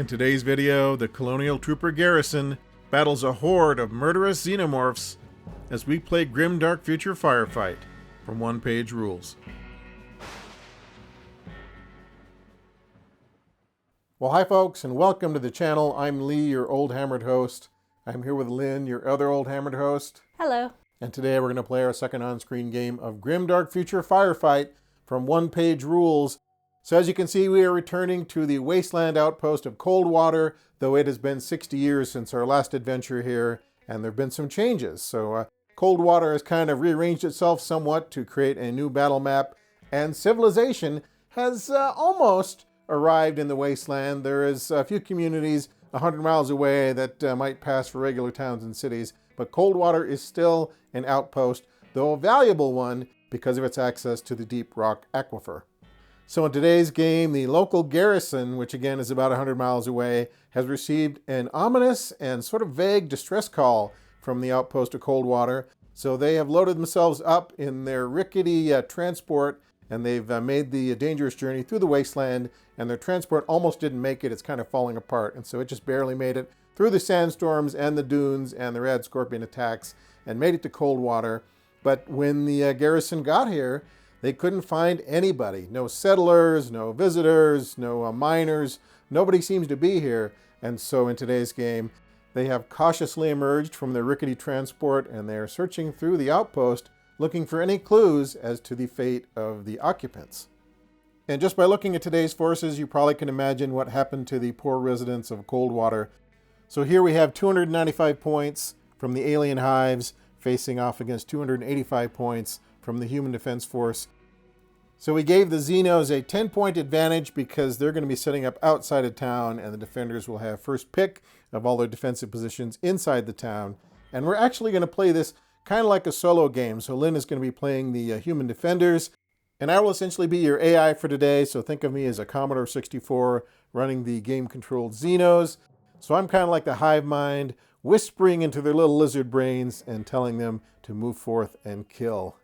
In today's video, the Colonial Trooper garrison battles a horde of murderous xenomorphs as we play Grimdark Future Firefight from One Page Rules. Well, hi folks, and welcome to the channel. I'm Lee, your old hammered host. I'm here with Lynn, your other old hammered host. Hello. And today we're going to play our second on-screen game of Grimdark Future Firefight from One Page Rules. So as you can see, we are returning to the wasteland outpost of Cold Water, though it has been 60 years since our last adventure here, and there have been some changes. So Cold Water has kind of rearranged itself somewhat to create a new battle map, and civilization has almost arrived in the wasteland. There is a few communities 100 miles away that might pass for regular towns and cities, but Cold Water is still an outpost, though a valuable one because of its access to the deep rock aquifer. So in today's game, the local garrison, which again is about 100 miles away, has received an ominous and sort of vague distress call from the outpost of Cold Water. So they have loaded themselves up in their rickety transport, and they've made the dangerous journey through the wasteland, and their transport almost didn't make it. It's kind of falling apart, and so it just barely made it through the sandstorms and the dunes and the red scorpion attacks and made it to Cold Water. But when the garrison got here, they couldn't find anybody. No settlers, no visitors, no miners. Nobody seems to be here. And so in today's game, they have cautiously emerged from their rickety transport, and they are searching through the outpost, looking for any clues as to the fate of the occupants. And just by looking at today's forces, you probably can imagine what happened to the poor residents of Cold Water. So here we have 295 points from the alien hives, facing off against 285 points from the Human Defense Force. So we gave the Xenos a 10-point advantage because they're going to be setting up outside of town, and the defenders will have first pick of all their defensive positions inside the town. And we're actually going to play this kind of like a solo game. So Lynn is going to be playing the human defenders, and I will essentially be your AI for today. So think of me as a Commodore 64 running the game-controlled Xenos. So I'm kind of like the hive mind, whispering into their little lizard brains and telling them to move forth and kill.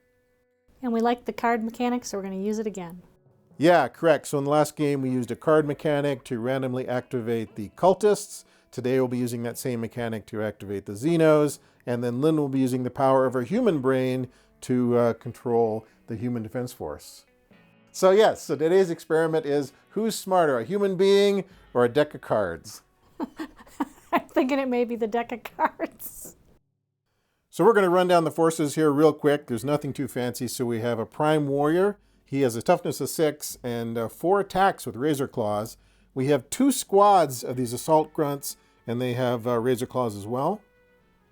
And we like the card mechanic, so we're going to use it again. Yeah, correct. So in the last game, we used a card mechanic to randomly activate the cultists. Today, we'll be using that same mechanic to activate the Xenos. And then Lynn will be using the power of her human brain to control the Human Defense Force. So yes, so today's experiment is who's smarter, a human being or a deck of cards? I'm thinking it may be the deck of cards. So we're going to run down the forces here real quick. There's nothing too fancy. So we have a Prime Warrior. He has a toughness of 6 and 4 attacks with Razor Claws. We have 2 squads of these Assault Grunts, and they have Razor Claws as well.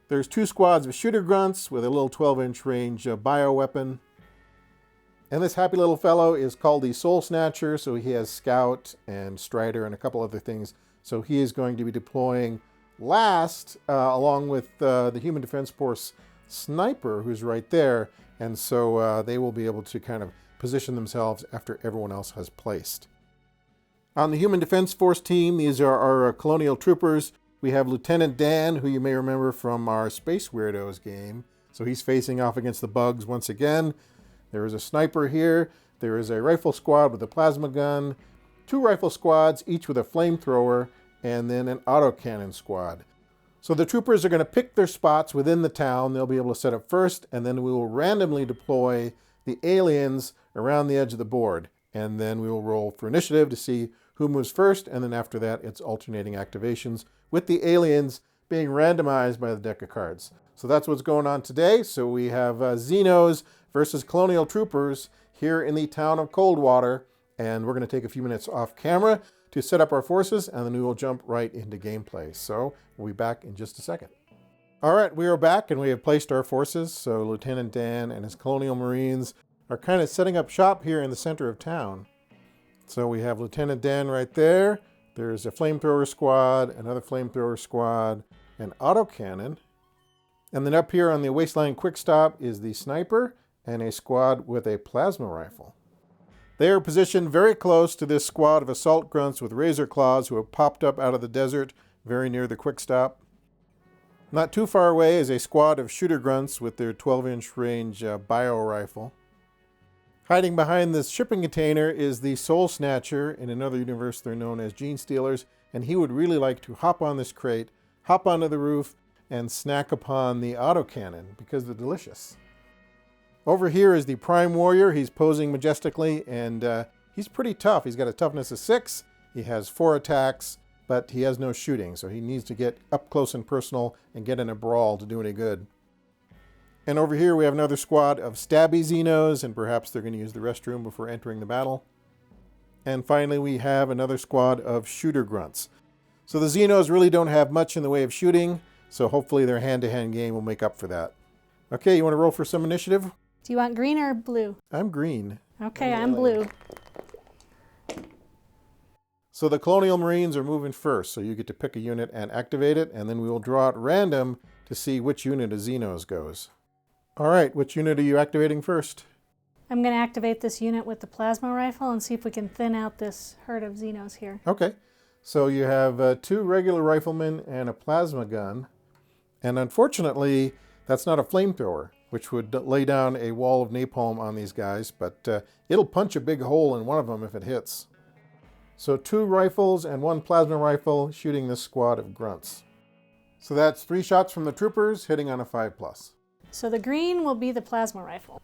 There's 2 squads of Shooter Grunts with a little 12-inch range bioweapon. And this happy little fellow is called the Soul Snatcher. So he has Scout and Strider and a couple other things. So he is going to be deploying last, along with the Human Defense Force Sniper, who's right there. And so they will be able to kind of position themselves after everyone else has placed. On the Human Defense Force team, these are our Colonial Troopers. We have Lieutenant Dan, who you may remember from our Space Weirdos game. So he's facing off against the bugs once again. There is a sniper here. There is a rifle squad with a plasma gun. 2 rifle squads, each with a flamethrower, and then an autocannon squad. So the troopers are going to pick their spots within the town. They'll be able to set up first, and then we will randomly deploy the aliens around the edge of the board. And then we will roll for initiative to see who moves first, and then after that, it's alternating activations, with the aliens being randomized by the deck of cards. So that's what's going on today. So we have Xenos versus Colonial Troopers here in the town of Cold Water, and we're going to take a few minutes off camera to set up our forces, and then we will jump right into gameplay. So we'll be back in just a second. All right, we are back, and we have placed our forces. So Lieutenant Dan and his Colonial Marines are kind of setting up shop here in the center of town. So we have Lieutenant Dan right there. There's a flamethrower squad, another flamethrower squad, an autocannon. And then up here on the Wasteland Quick Stop is the sniper and a squad with a plasma rifle. They are positioned very close to this squad of Assault Grunts with Razor Claws who have popped up out of the desert very near the Quick Stop. Not too far away is a squad of Shooter Grunts with their 12-inch range bio rifle. Hiding behind this shipping container is the Soul Snatcher. In another universe, they're known as Gene Stealers. and he would really like to hop on this crate, hop onto the roof, and snack upon the autocannon because they're delicious. Over here is the Prime Warrior. He's posing majestically, and he's pretty tough. He's got a toughness of 6. He has 4 attacks, but he has no shooting, so he needs to get up close and personal and get in a brawl to do any good. And over here we have another squad of stabby Xenos, and perhaps they're going to use the restroom before entering the battle. And finally we have another squad of shooter Grunts. So the Xenos really don't have much in the way of shooting, so hopefully their hand-to-hand game will make up for that. Okay, you want to roll for some initiative? Do you want green or blue? I'm green. Okay, I'm blue. So the Colonial Marines are moving first, so you get to pick a unit and activate it, and then we will draw at random to see which unit of Xenos goes. All right, which unit are you activating first? I'm going to activate this unit with the plasma rifle and see if we can thin out this herd of Xenos here. Okay, so you have 2 regular riflemen and a plasma gun, and unfortunately that's not a flamethrower, which would lay down a wall of napalm on these guys, but it'll punch a big hole in one of them if it hits. So 2 rifles and 1 plasma rifle shooting this squad of Grunts. So that's 3 shots from the troopers hitting on a 5+. So the green will be the plasma rifle.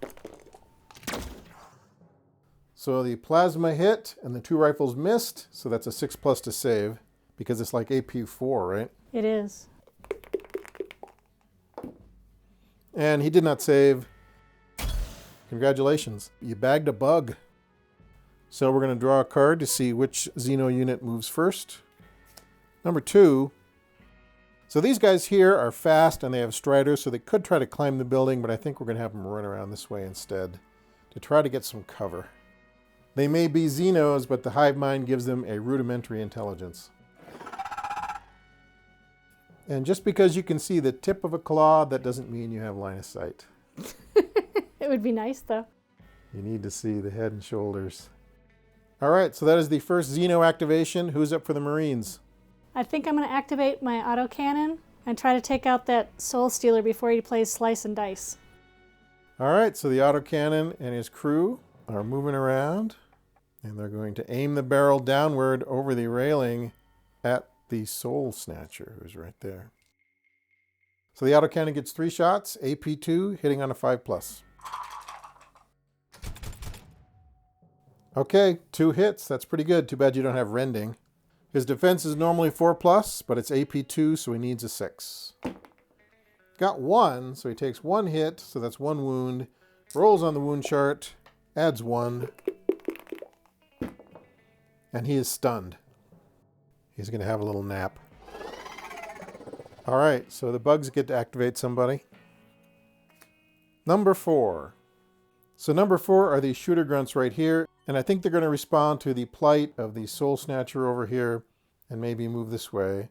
So the plasma hit and the 2 rifles missed, so that's a 6+ to save because it's like AP4, right? It is. And he did not save. Congratulations, you bagged a bug. So we're going to draw a card to see which Xeno unit moves first. Number 2. So these guys here are fast and they have striders, so they could try to climb the building, but I think we're going to have them run around this way instead to try to get some cover. They may be Xenos, but the hive mind gives them a rudimentary intelligence. And just because you can see the tip of a claw, that doesn't mean you have line of sight. It would be nice, though. You need to see the head and shoulders. All right, so that is the first Xeno activation. Who's up for the Marines? I think I'm going to activate my autocannon and try to take out that Soul Stealer before he plays Slice and Dice. All right, so the autocannon and his crew are moving around, and they're going to aim the barrel downward over the railing at the Soul Snatcher, who's right there. So the autocannon gets 3 shots, AP2, hitting on a 5+. Okay, 2 hits. That's pretty good. Too bad you don't have rending. His defense is normally 4+, but it's AP2, so he needs a 6. Got 1, so he takes 1 hit, so that's 1 wound. Rolls on the wound chart, adds 1. And he is stunned. He's going to have a little nap. All right, so the bugs get to activate somebody. Number 4. So number 4 are these shooter Grunts right here, and I think they're going to respond to the plight of the Soul Snatcher over here and maybe move this way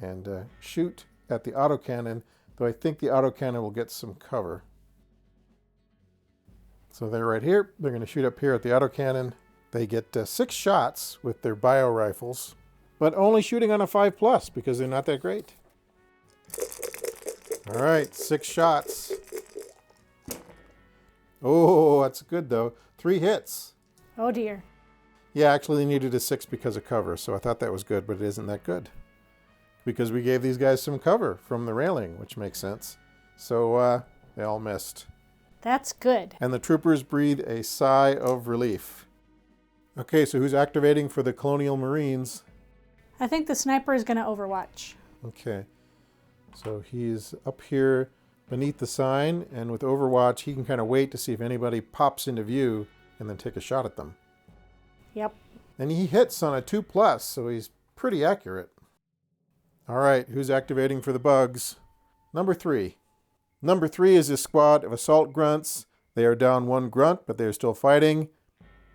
and shoot at the autocannon, though I think the autocannon will get some cover. So they're right here. They're going to shoot up here at the autocannon. They get 6 shots with their bio rifles, but only shooting on a 5+ because they're not that great. All right, 6 shots. Oh, that's good though. 3 hits. Oh dear. Yeah, actually they needed a 6 because of cover, so I thought that was good, but it isn't that good. Because we gave these guys some cover from the railing, which makes sense. So they all missed. That's good. And the troopers breathe a sigh of relief. Okay, so who's activating for the Colonial Marines? I think the sniper is going to overwatch. Okay, so he's up here beneath the sign, and with Overwatch, he can kind of wait to see if anybody pops into view and then take a shot at them. Yep. And he hits on a 2+, so he's pretty accurate. All right, who's activating for the bugs? Number 3. Number 3 is a squad of assault Grunts. They are down 1 Grunt, but they are still fighting.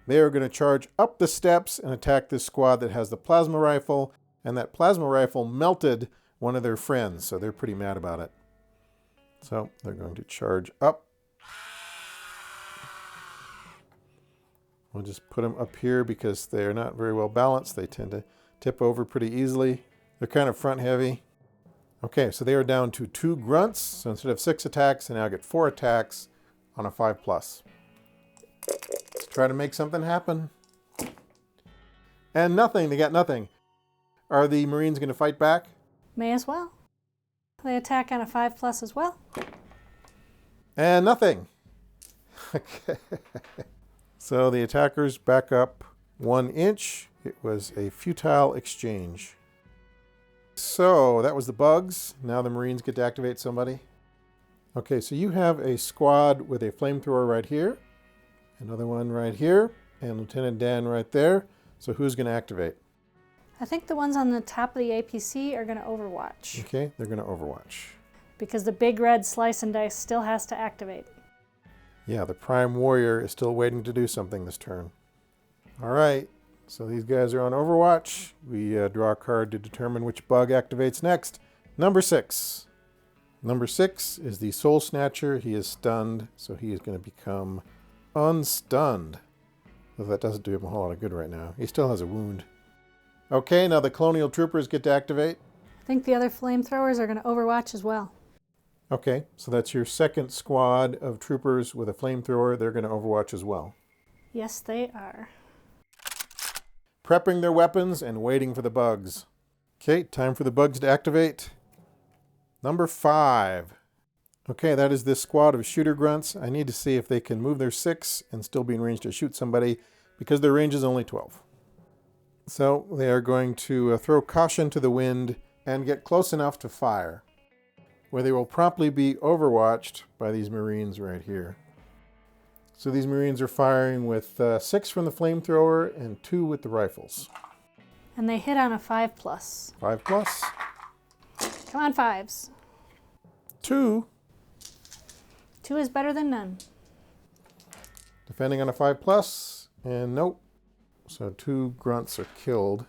They are going to charge up the steps and attack this squad that has the plasma rifle, and that plasma rifle melted one of their friends, so they're pretty mad about it. So they're going to charge up. We'll just put them up here because they're not very well balanced. They tend to tip over pretty easily. They're kind of front heavy. Okay, so they are down to 2 Grunts. So instead of 6 attacks, they now get 4 attacks on a 5+. Let's try to make something happen. And nothing. They got nothing. Are the Marines going to fight back? May as well. They attack on a 5+ as well. And nothing. Okay. So the attackers back up 1 inch. It was a futile exchange. So that was the bugs. Now the Marines get to activate somebody. Okay, so you have a squad with a flamethrower right here. Another one right here. And Lieutenant Dan right there. So who's going to activate? I think the ones on the top of the APC are going to overwatch. Okay, they're going to overwatch. Because the big red slice and dice still has to activate. Yeah, the Prime Warrior is still waiting to do something this turn. All right, so these guys are on overwatch. We draw a card to determine which bug activates next. Number 6. Number 6 is the Soul Snatcher. He is stunned, so he is going to become unstunned. Though that doesn't do him a whole lot of good right now. He still has a wound. Okay, now the Colonial Troopers get to activate. I think the other flamethrowers are going to overwatch as well. Okay, so that's your second squad of troopers with a flamethrower. They're going to overwatch as well. Yes, they are. Prepping their weapons and waiting for the bugs. Okay, time for the bugs to activate. Number 5. Okay, that is this squad of shooter grunts. I need to see if they can move their 6 and still be in range to shoot somebody because their range is only 12. So they are going to throw caution to the wind and get close enough to fire, where they will promptly be overwatched by these Marines right here. So these Marines are firing with 6 from the flamethrower and 2 with the rifles. And they hit on a 5+. 5+. Come on, 5s. 2. 2 is better than none. Defending on a 5+, and nope. So 2 grunts are killed.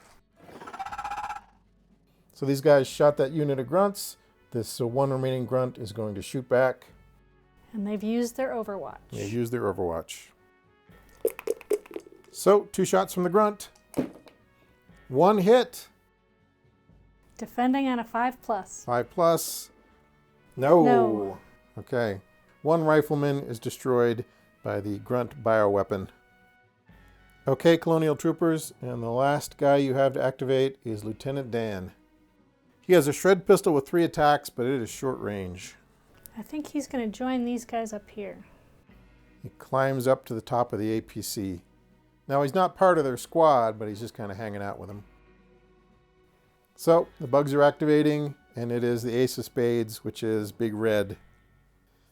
So these guys shot that unit of grunts. This 1 remaining grunt is going to shoot back. And they've used their overwatch. They used their overwatch. So 2 shots from the grunt. 1 hit. Defending on a 5+. 5+. No. No. Okay. 1 rifleman is destroyed by the grunt bioweapon. Okay, Colonial Troopers, and the last guy you have to activate is Lieutenant Dan. He has a shred pistol with 3 attacks, but it is short range. I think he's going to join these guys up here. He climbs up to the top of the APC. Now, he's not part of their squad, but he's just kind of hanging out with them. So, the bugs are activating, and it is the Ace of Spades, which is Big Red.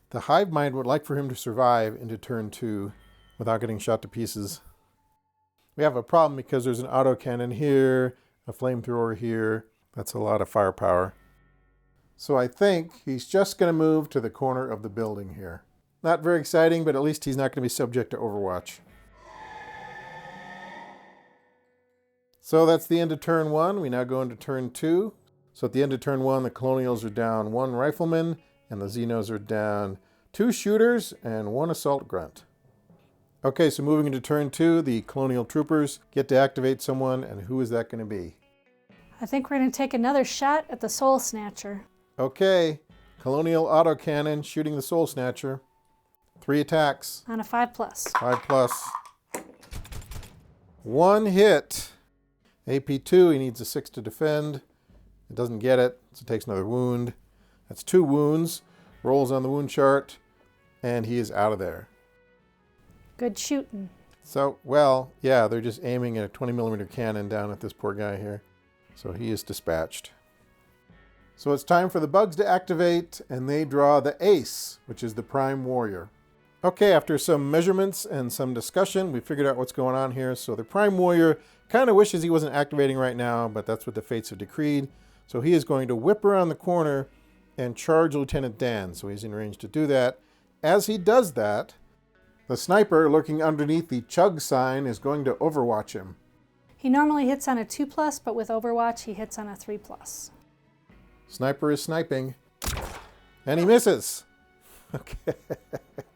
The Hive Mind would like for him to survive into turn 2 without getting shot to pieces. We have a problem because there's an autocannon here, a flamethrower here. That's a lot of firepower. So I think he's just going to move to the corner of the building here. Not very exciting, but at least he's not going to be subject to Overwatch. So that's the end of turn 1. We now go into turn 2. So at the end of turn 1, the Colonials are down 1 rifleman, and the Xenos are down 2 shooters and 1 assault grunt. Okay, so moving into turn 2, the Colonial Troopers get to activate someone, and who is that going to be? I think we're going to take another shot at the Soul Snatcher. Okay, Colonial autocannon shooting the Soul Snatcher. 3 attacks. On a 5+. 5+. 1 hit. AP2, he needs a 6 to defend. It doesn't get it, so it takes another wound. That's 2 wounds. Rolls on the wound chart, and he is out of there. Good shooting. So, well, yeah, they're just aiming a 20mm cannon down at this poor guy here. So he is dispatched. So it's time for the bugs to activate, and they draw the Ace, which is the Prime Warrior. Okay, after some measurements and some discussion, we figured out what's going on here. So the Prime Warrior kind of wishes he wasn't activating right now, but that's what the fates have decreed. So he is going to whip around the corner and charge Lieutenant Dan. So he's in range to do that. As he does that, the sniper lurking underneath the chug sign is going to overwatch him. He normally hits on a 2+, but with Overwatch, he hits on a 3+. Sniper is sniping. And he misses. Okay.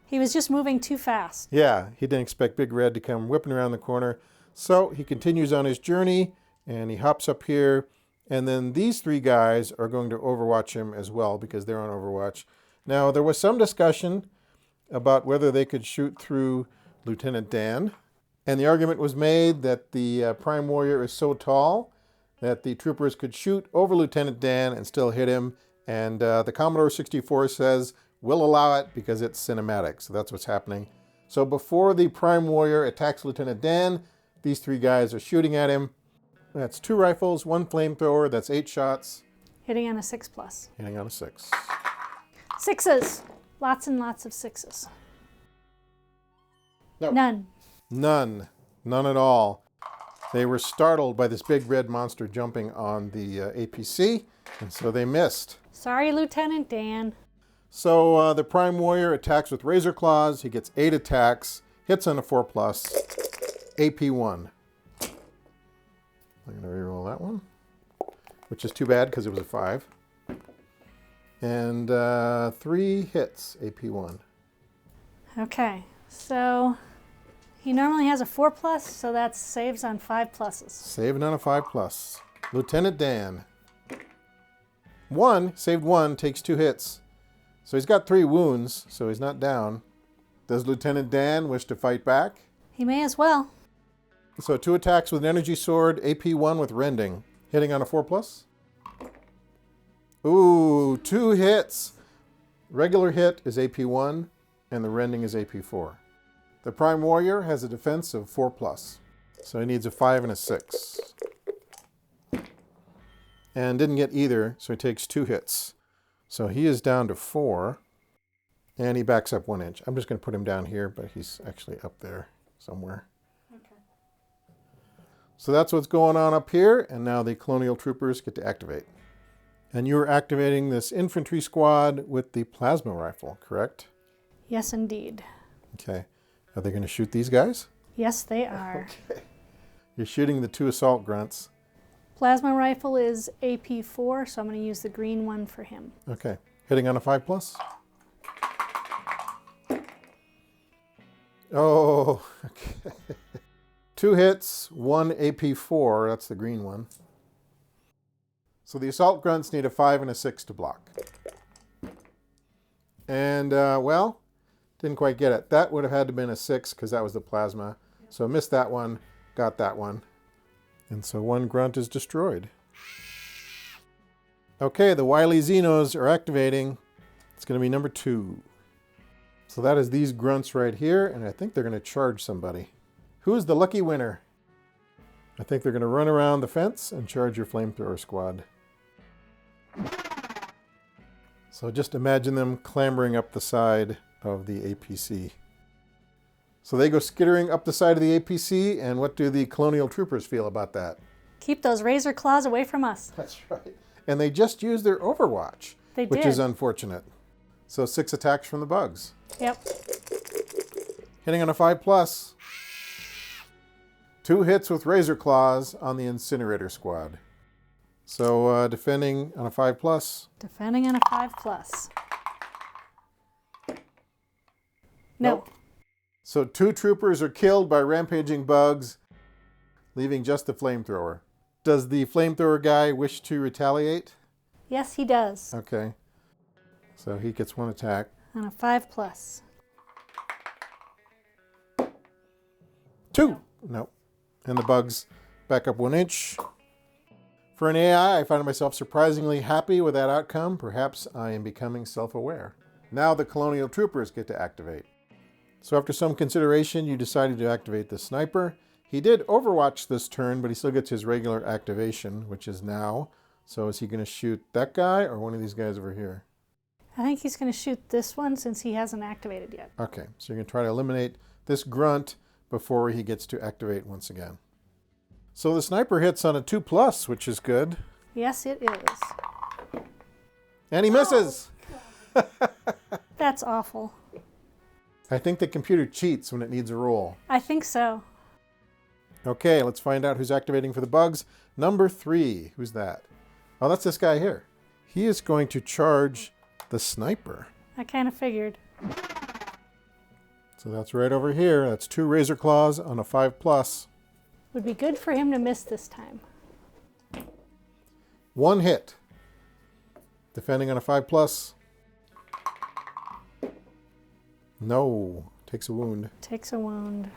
He was just moving too fast. Yeah, he didn't expect Big Red to come whipping around the corner. So he continues on his journey, and he hops up here. And then these 3 guys are going to overwatch him as well because they're on Overwatch. Now, there was some discussion about whether they could shoot through Lieutenant Dan. And the argument was made that the Prime Warrior is so tall that the troopers could shoot over Lieutenant Dan and still hit him. And the Commodore 64 says, we'll allow it because it's cinematic. So that's what's happening. So before the Prime Warrior attacks Lieutenant Dan, these three guys are shooting at him. That's 2 rifles, 1 flamethrower. That's 8 shots. Hitting on a 6+. Hitting on a 6. 6s. Lots and lots of 6s. No. None. None. None at all. They were startled by this big red monster jumping on the APC, and so they missed. Sorry, Lieutenant Dan. So the Prime Warrior attacks with Razor Claws. He gets 8 attacks, hits on a 4+, AP1. I'm going to reroll that one, which is too bad because it was a 5. And 3 hits, AP1. Okay, so he normally has a 4+, so that saves on 5+. Saving on a 5+. Lieutenant Dan. Saved 1, takes 2 hits. So he's got 3 wounds, so he's not down. Does Lieutenant Dan wish to fight back? He may as well. So 2 attacks with an energy sword, AP1 with rending. Hitting on a 4+. Ooh, 2 hits. Regular hit is AP1, and the rending is AP4. The Prime Warrior has a defense of 4+. So he needs a 5 and a 6. And didn't get either, so he takes 2 hits. So he is down to 4, and he backs up 1 inch. I'm just going to put him down here, but he's actually up there somewhere. Okay. So that's what's going on up here, and now the Colonial Troopers get to activate. And you're activating this infantry squad with the plasma rifle, correct? Yes, indeed. Okay. Are they going to shoot these guys? Yes, they are. Okay. You're shooting the 2 assault grunts. Plasma rifle is AP4, so I'm going to use the green one for him. Okay. Hitting on a 5+. Oh, okay. 2 hits, 1 AP4. That's the green one. So the assault grunts need a 5 and a 6 to block. And, well, didn't quite get it. That would have had to have been a 6 because that was the plasma. So missed that one, got that one. And so 1 grunt is destroyed. Okay, the wily Xenos are activating. It's going to be number 2. So that is these grunts right here, and I think they're going to charge somebody. Who's the lucky winner? I think they're going to run around the fence and charge your flamethrower squad. So just imagine them clambering up the side of the APC. So they go skittering up the side of the APC, and what do the Colonial Troopers feel about that? Keep those razor claws away from us. That's right. And they just used their Overwatch, which is unfortunate. So 6 attacks from the bugs. Yep. Hitting on a 5+. 2 hits with Razor Claws on the Incinerator Squad. So defending on a 5+. Defending on a 5+. No. Nope. So 2 troopers are killed by rampaging bugs, leaving just the flamethrower. Does the flamethrower guy wish to retaliate? Yes, he does. Okay. So he gets 1 attack. On a 5+. 2. Nope. And the bugs back up 1 inch. For an AI, I find myself surprisingly happy with that outcome. Perhaps I am becoming self-aware. Now the Colonial Troopers get to activate. So after some consideration, you decided to activate the sniper. He did Overwatch this turn, but he still gets his regular activation, which is now. So is he going to shoot that guy or one of these guys over here? I think he's going to shoot this one since he hasn't activated yet. Okay, so you're going to try to eliminate this grunt before he gets to activate once again. So the sniper hits on a 2+, which is good. Yes, it is. And he misses! That's awful. I think the computer cheats when it needs a roll. I think so. Okay, let's find out who's activating for the bugs. Number 3. Who's that? Oh, that's this guy here. He is going to charge the sniper. I kind of figured. So that's right over here. That's 2 Razor Claws on a 5+. Would be good for him to miss this time. 1 hit. Defending on a 5+. No. Takes a wound. Takes a wound.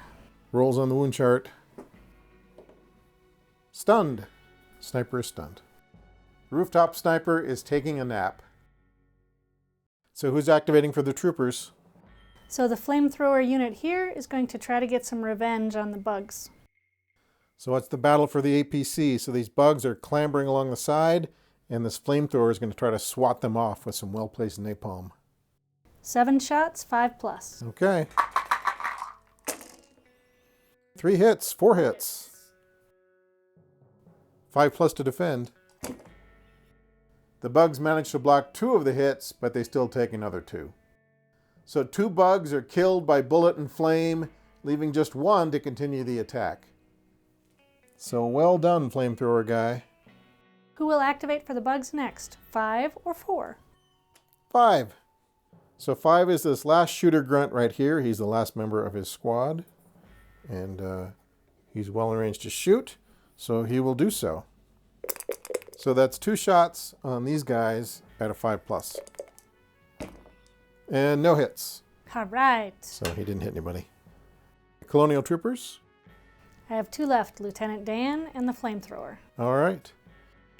Rolls on the wound chart. Stunned. Sniper is stunned. Rooftop sniper is taking a nap. So who's activating for the troopers? So the flamethrower unit here is going to try to get some revenge on the bugs. So it's the battle for the APC. So these bugs are clambering along the side, and this flamethrower is going to try to swat them off with some well-placed napalm. 7 shots, 5+. Okay. 3 hits, 4 hits. 5+ to defend. The bugs manage to block 2 of the hits, but they still take another 2. So 2 bugs are killed by bullet and flame, leaving just 1 to continue the attack. So well done, flamethrower guy. Who will activate for the bugs next? 5 or 4? 5. So 5 is this last shooter grunt right here. He's the last member of his squad. And he's well arranged to shoot, so he will do so. So that's 2 shots on these guys at a 5+. And no hits. All right. So he didn't hit anybody. Colonial Troopers. I have 2 left, Lieutenant Dan and the flamethrower. All right.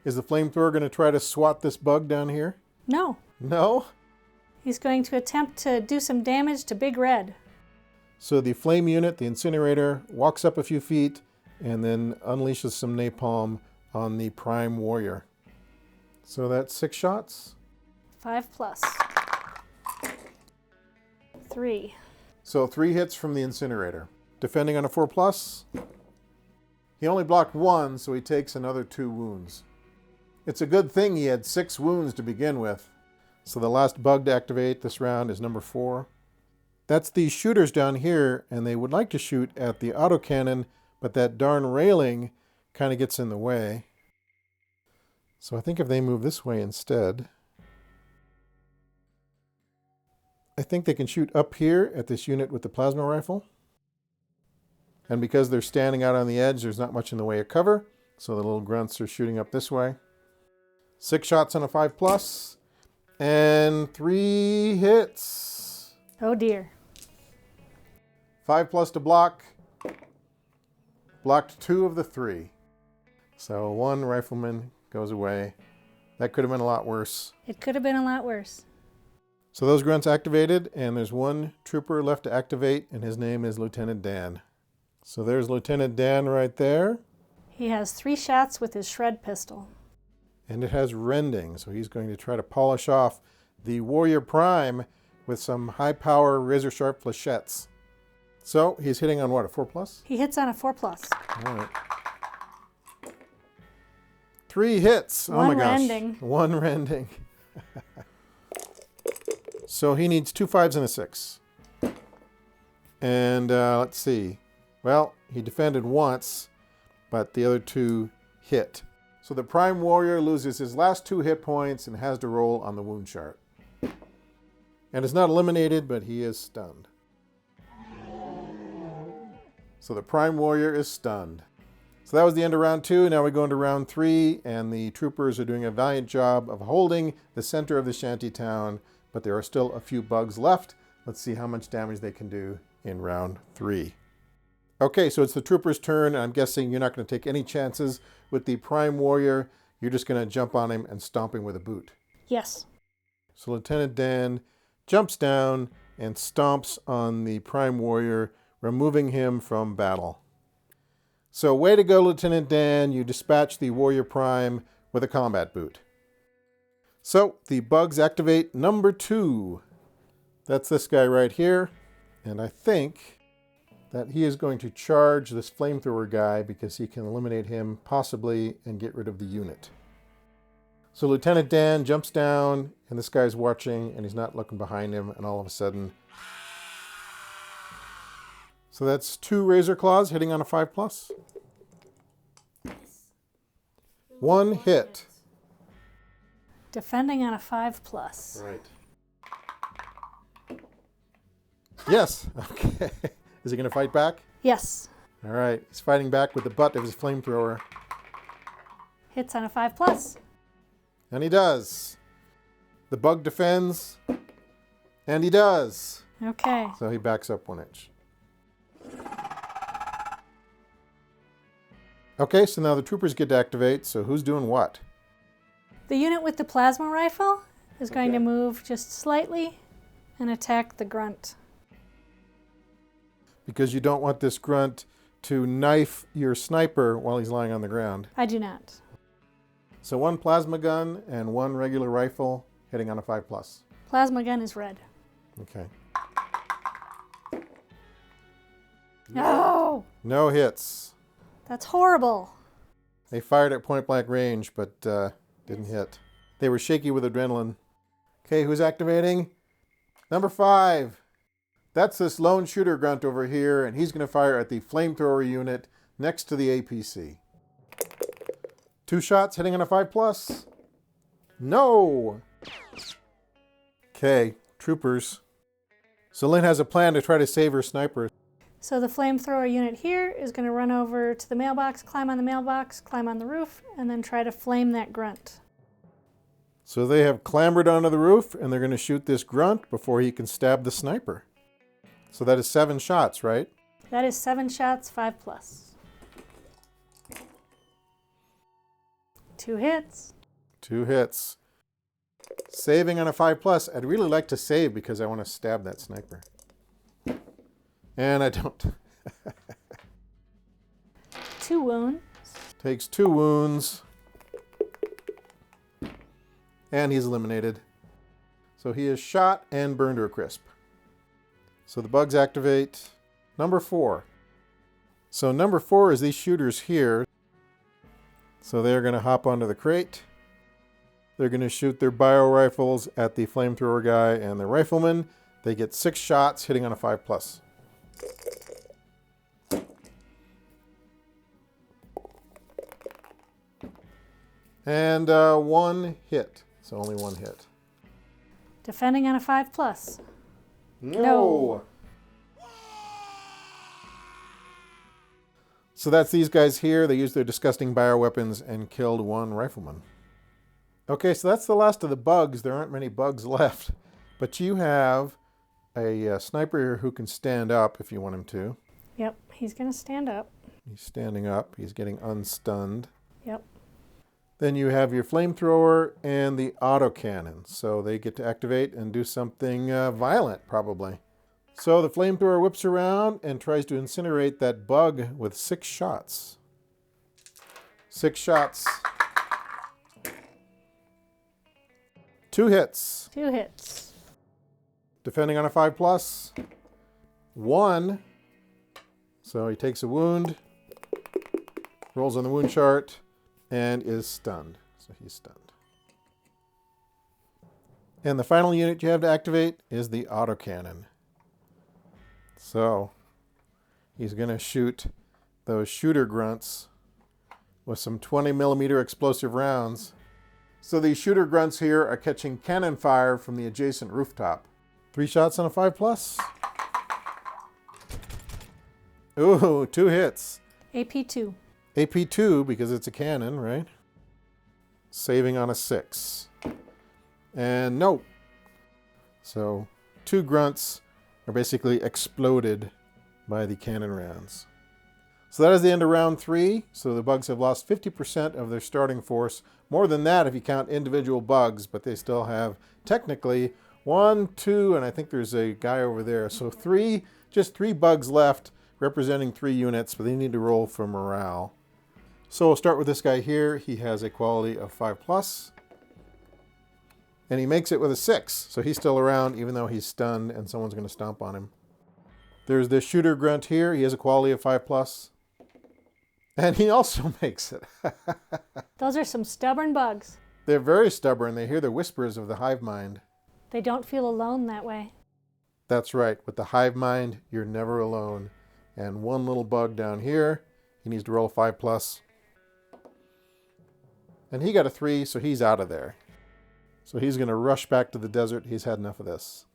Is the flamethrower going to try to swat this bug down here? No. No? He's going to attempt to do some damage to Big Red. So the flame unit, the incinerator, walks up a few feet and then unleashes some napalm on the prime warrior. So that's 6 shots. 5+. 3. So 3 hits from the incinerator. Defending on a 4+. He only blocked 1, so he takes another 2 wounds. It's a good thing he had 6 wounds to begin with. So the last bug to activate this round is number 4. That's the shooters down here, and they would like to shoot at the autocannon, but that darn railing kind of gets in the way. So I think if they move this way instead, I think they can shoot up here at this unit with the plasma rifle. And because they're standing out on the edge, there's not much in the way of cover, so the little grunts are shooting up this way. 6 shots on a 5+, and 3 hits. Oh dear. 5+ to block. Blocked 2 of the 3. So 1 rifleman goes away. That could have been a lot worse. It could have been a lot worse. So those grunts activated, and there's 1 trooper left to activate, and his name is Lieutenant Dan. So there's Lieutenant Dan right there. He has 3 shots with his shred pistol. And it has rending, so he's going to try to polish off the Warrior Prime with some high-power razor-sharp flechettes. So he's hitting on what, a 4+? He hits on a 4+. All right. 3 hits. Oh my gosh. 1 rending. 1 rending. So he needs 2 5s and a 6. And let's see. Well, he defended once, but the other 2 hit. So the Prime Warrior loses his last 2 hit points and has to roll on the wound chart. And is not eliminated, but he is stunned. So the Prime Warrior is stunned. So that was the end of round 2. Now we go into round 3, and the troopers are doing a valiant job of holding the center of the shanty town, but there are still a few bugs left. Let's see how much damage they can do in round 3. Okay, so it's the troopers' turn, and I'm guessing you're not going to take any chances with the Prime Warrior. You're just going to jump on him and stomp him with a boot. Yes. So Lieutenant Dan jumps down and stomps on the Prime Warrior, removing him from battle. So way to go, Lieutenant Dan. You dispatch the Warrior Prime with a combat boot. So the bugs activate number 2. That's this guy right here. And I think that he is going to charge this flamethrower guy because he can eliminate him possibly and get rid of the unit. So Lieutenant Dan jumps down, and this guy's watching, and he's not looking behind him, and all of a sudden... So that's 2 razor claws hitting on a 5+. 1 hit. Defending on a 5+. Right. Yes. Okay. Is he going to fight back? Yes. All right. He's fighting back with the butt of his flamethrower. Hits on a 5+. And he does. The bug defends. And he does. Okay. So he backs up 1 inch. Okay, so now the troopers get to activate, so who's doing what? The unit with the plasma rifle is going to Okay. move just slightly and attack the grunt. Because you don't want this grunt to knife your sniper while he's lying on the ground. I do not. So 1 plasma gun and 1 regular rifle hitting on a 5+. Plasma gun is red. Okay. No! No hits. That's horrible. They fired at point blank range, but didn't hit. They were shaky with adrenaline. Okay, who's activating? Number 5. That's this lone shooter grunt over here, and he's going to fire at the Flamethrower unit next to the APC. 2 shots hitting on a 5+. No! Okay, troopers. So Lynn has a plan to try to save her sniper. So the flamethrower unit here is going to run over to the mailbox, climb on the mailbox, climb on the roof, and then try to flame that grunt. So they have clambered onto the roof, and they're going to shoot this grunt before he can stab the sniper. So that is 7 shots, right? That is 7 shots, 5+. 2 hits. 2 hits. Saving on a 5+. I'd really like to save because I want to stab that sniper. And I don't. 2 wounds. Takes 2 wounds. And he's eliminated. So he is shot and burned to a crisp. So the bugs activate. Number 4. So number 4 is these shooters here. So they're going to hop onto the crate. They're going to shoot their bio rifles at the flamethrower guy and the rifleman. They get 6 shots hitting on a 5+. And 1 hit. So only 1 hit. Defending on a 5+. No. So that's these guys here. They used their disgusting bioweapons and killed 1 rifleman. Okay, so that's the last of the bugs. There aren't many bugs left. But you have a sniper who can stand up if you want him to. Yep, he's going to stand up. He's standing up. He's getting unstunned. Yep. Then you have your flamethrower and the autocannon. So they get to activate and do something violent, probably. So the flamethrower whips around and tries to incinerate that bug with 6 shots. 6 shots. 2 hits. 2 hits. Defending on a 5+. 1. So he takes a wound. Rolls on the wound chart. And is stunned. So he's stunned. And the final unit you have to activate is the autocannon. So he's going to shoot those shooter grunts with some 20mm explosive rounds. So these shooter grunts here are catching cannon fire from the adjacent rooftop. 3 shots on a 5+. Ooh, 2 hits. AP2. AP2 because it's a cannon, right? Saving on a 6. And no. So 2 grunts are basically exploded by the cannon rounds. So that is the end of round 3. So the bugs have lost 50% of their starting force. More than that if you count individual bugs, but they still have technically 1, 2, and I think there's a guy over there. So just 3 bugs left representing 3 units, but they need to roll for morale. So we'll start with this guy here. He has a quality of 5+. And he makes it with a 6. So he's still around even though he's stunned and someone's going to stomp on him. There's this shooter grunt here. He has a quality of 5+. And he also makes it. Those are some stubborn bugs. They're very stubborn. They hear the whispers of the hive mind. They don't feel alone that way. That's right. With the hive mind, you're never alone. And 1 little bug down here. He needs to roll a 5+. And he got a 3, so he's out of there. So he's going to rush back to the desert. He's had enough of this.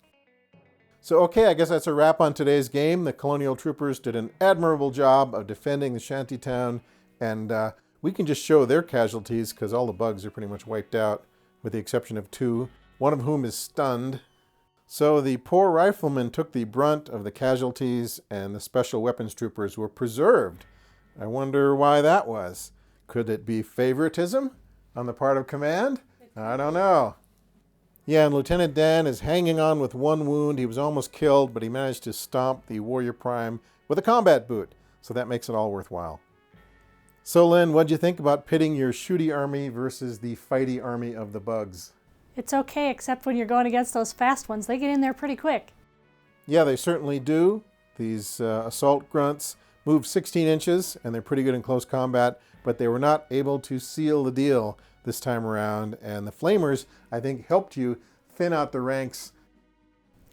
So, okay, I guess that's a wrap on today's game. The Colonial Troopers did an admirable job of defending the shantytown. And we can just show their casualties because all the bugs are pretty much wiped out, with the exception of 2, one of whom is stunned. So the poor riflemen took the brunt of the casualties, and the special weapons troopers were preserved I wonder why that was. Could it be favoritism on the part of command? I don't know. Yeah, and Lieutenant Dan is hanging on with one wound. He was almost killed, but he managed to stomp the Warrior Prime with a combat boot. So that makes it all worthwhile. So Lynn, what'd you think about pitting your shooty army versus the fighty army of the bugs? It's okay, except when you're going against those fast ones. They get in there pretty quick. Yeah, they certainly do. These assault grunts move 16 inches, and they're pretty good in close combat, but they were not able to seal the deal this time around. And the flamers, I think, helped you thin out the ranks.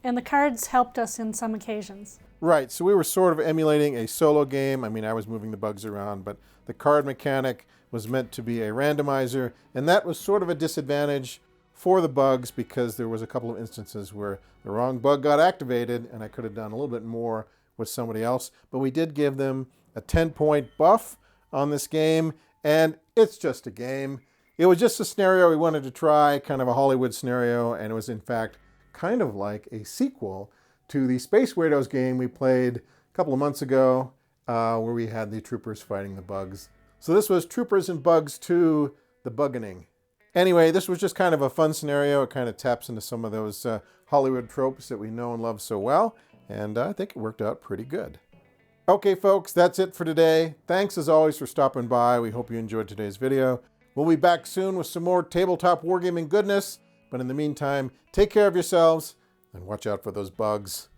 And the cards helped us in some occasions. Right, so we were sort of emulating a solo game. I mean, I was moving the bugs around, but the card mechanic was meant to be a randomizer, and that was sort of a disadvantage for the bugs because there was a couple of instances where the wrong bug got activated, and I could have done a little bit more with somebody else. But we did give them a 10-point buff on this game, and it's just a game. It was just a scenario we wanted to try, kind of a Hollywood scenario, and it was in fact kind of like a sequel to the Space Weirdos game we played a couple of months ago, where we had the troopers fighting the bugs. So this was Troopers and Bugs 2, The Buggening. Anyway, this was just kind of a fun scenario. It kind of taps into some of those Hollywood tropes that we know and love so well, and I think it worked out pretty good. Okay, folks, that's it for today. Thanks as always for stopping by. We hope you enjoyed today's video. We'll be back soon with some more tabletop wargaming goodness, but in the meantime, take care of yourselves and watch out for those bugs.